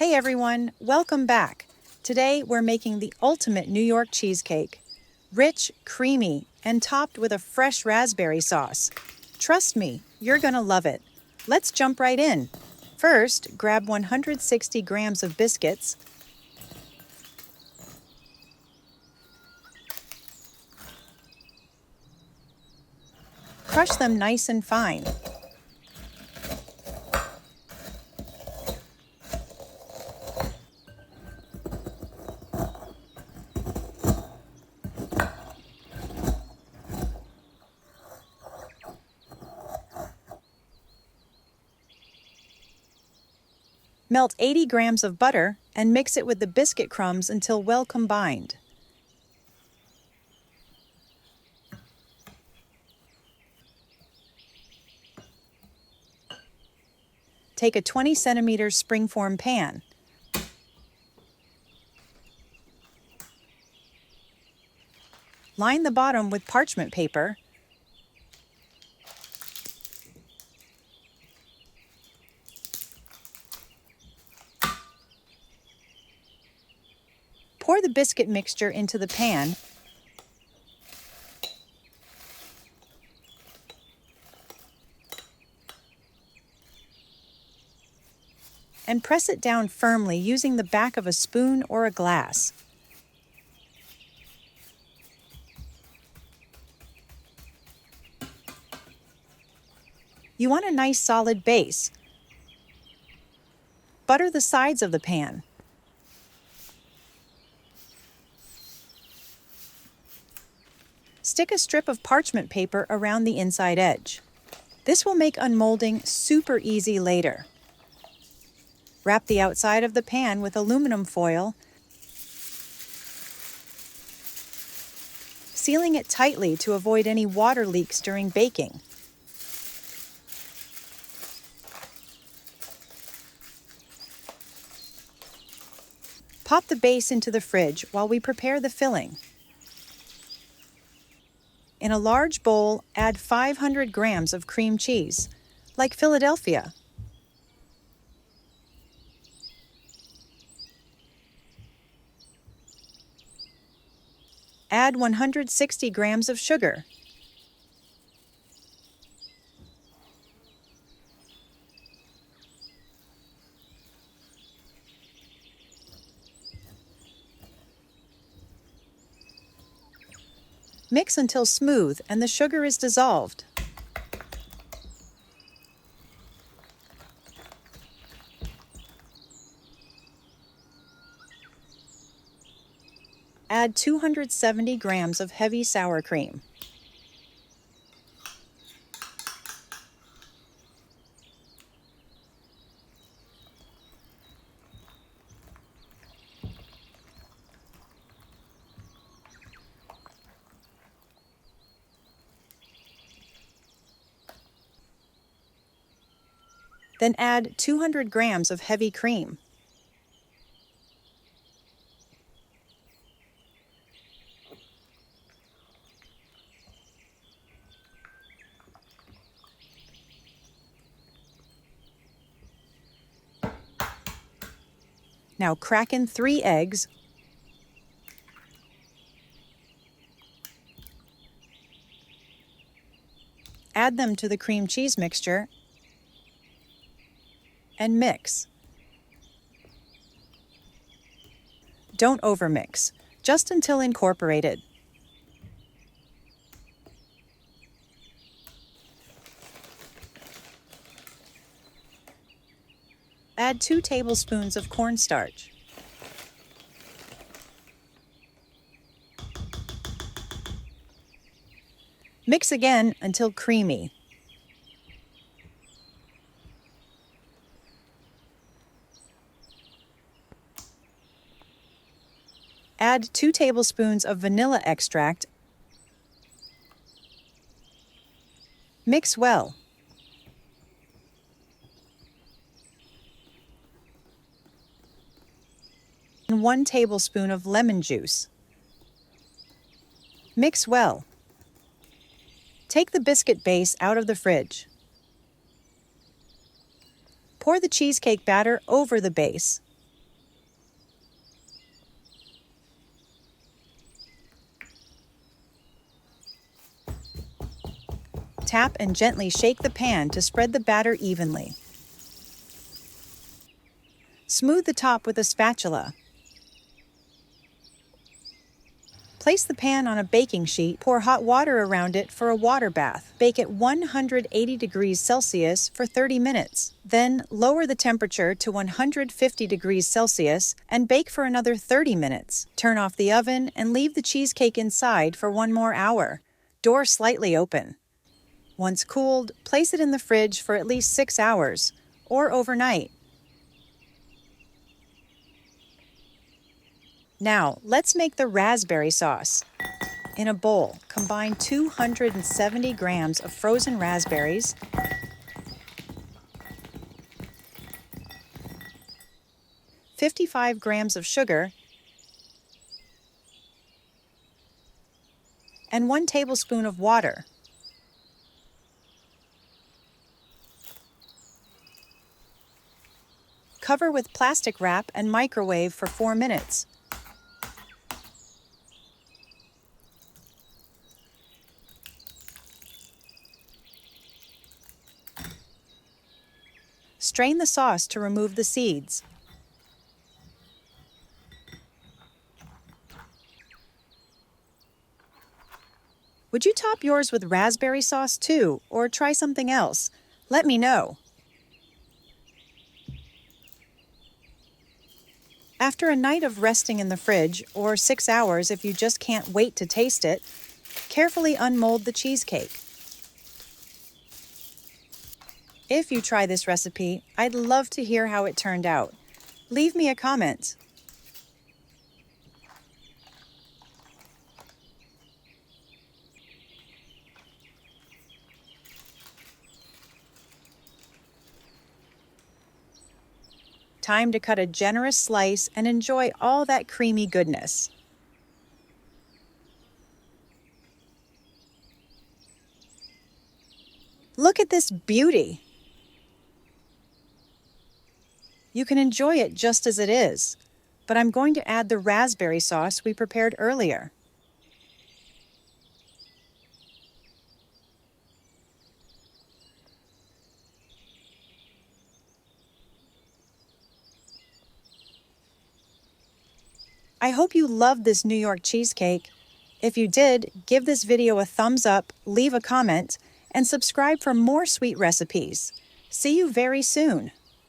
Hey everyone, welcome back. Today we're making the ultimate New York cheesecake. Rich, creamy, and topped with a fresh raspberry sauce. Trust me, you're gonna love it. Let's jump right in. First, grab 160 grams of biscuits. Crush them nice and fine. Melt 80 grams of butter and mix it with the biscuit crumbs until well combined. Take a 20-centimeter springform pan. Line the bottom with parchment paper. Pour the biscuit mixture into the pan. And press it down firmly using the back of a spoon or a glass. You want a nice solid base. Butter the sides of the pan. Stick a strip of parchment paper around the inside edge. This will make unmolding super easy later. Wrap the outside of the pan with aluminum foil, sealing it tightly to avoid any water leaks during baking. Pop the base into the fridge while we prepare the filling. In a large bowl, add 500 grams of cream cheese, like Philadelphia. Add 160 grams of sugar. Mix until smooth and the sugar is dissolved. Add 270 grams of heavy sour cream. Then add 200 grams of heavy cream. Now crack in 3 eggs. Add them to the cream cheese mixture and mix. Don't overmix, just until incorporated. Add 2 tablespoons of cornstarch. Mix again until creamy. Add 2 tablespoons of vanilla extract. Mix well. And 1 tablespoon of lemon juice. Mix well. Take the biscuit base out of the fridge. Pour the cheesecake batter over the base. Tap and gently shake the pan to spread the batter evenly. Smooth the top with a spatula. Place the pan on a baking sheet, pour hot water around it for a water bath. Bake at 180 degrees Celsius for 30 minutes. Then lower the temperature to 150 degrees Celsius and bake for another 30 minutes. Turn off the oven and leave the cheesecake inside for 1 more hour. Door slightly open. Once cooled, place it in the fridge for at least 6 hours or overnight. Now, let's make the raspberry sauce. In a bowl, combine 270 grams of frozen raspberries, 55 grams of sugar, and 1 tablespoon of water. Cover with plastic wrap and microwave for 4 minutes. Strain the sauce to remove the seeds. Would you top yours with raspberry sauce too, or try something else? Let me know. After a night of resting in the fridge, or 6 hours if you just can't wait to taste it, carefully unmold the cheesecake. If you try this recipe, I'd love to hear how it turned out. Leave me a comment. Time to cut a generous slice and enjoy all that creamy goodness. Look at this beauty! You can enjoy it just as it is, but I'm going to add the raspberry sauce we prepared earlier. I hope you loved this New York cheesecake. If you did, give this video a thumbs up, leave a comment, and subscribe for more sweet recipes. See you very soon.